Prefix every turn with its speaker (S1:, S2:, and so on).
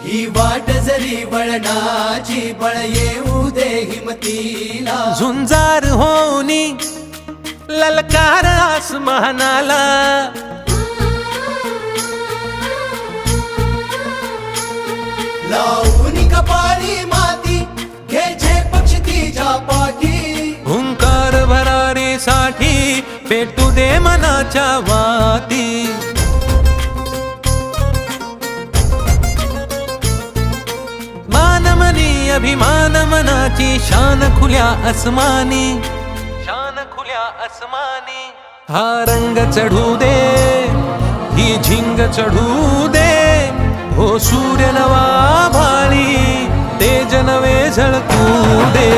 S1: ही वाट जरी वळणाची बळ येऊ दे हिमतीला
S2: झुंजार होनी ललकार आसमानाला
S1: लावून कपाळी माती घे झेप क्षितिजा पाठी
S2: हुंकार भरारीसाठी पेटू दे मनाच्या वाती मानमनी अभिमान मनाची शान खुल्या आसमानी शान खुल्या आसमानी हा रंग चढू दे ही झिंग चढू दे हो सूर्य नवा भाळी तेज नवे झळकू दे